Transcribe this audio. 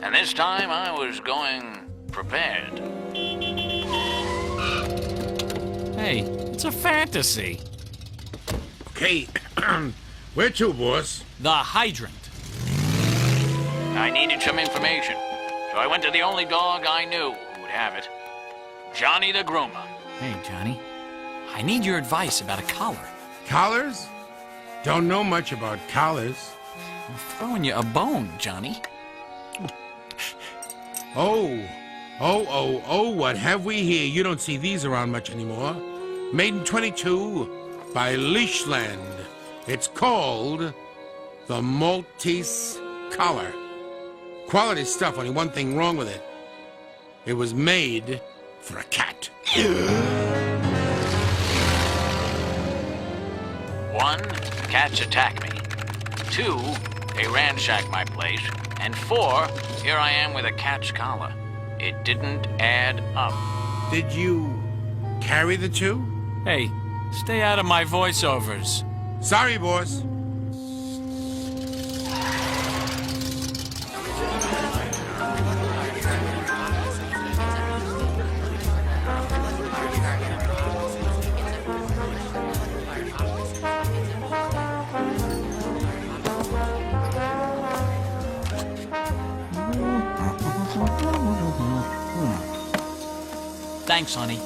And this time I was going prepared. Hey, it's a fantasy. Okay, where to, boss? The hydrant. I needed some information, so I went to the only dog I knew who would have it. Johnny the Groomer. Hey, Johnny. I need your advice about a collar. Collars? Don't know much about collars. I'm throwing you a bone, Johnny. Oh, what have we here? You don't see these around much anymore. Made in 22 by Leashland. It's called the Maltese Collar. Quality stuff, only one thing wrong with it. It was made for a cat. 1, cats attack me. 2, they ransack my place. And 4, here I am with a cat's collar. It didn't add up. Did you carry the two? Hey, stay out of my voiceovers. Sorry, boss. Thanks, honey.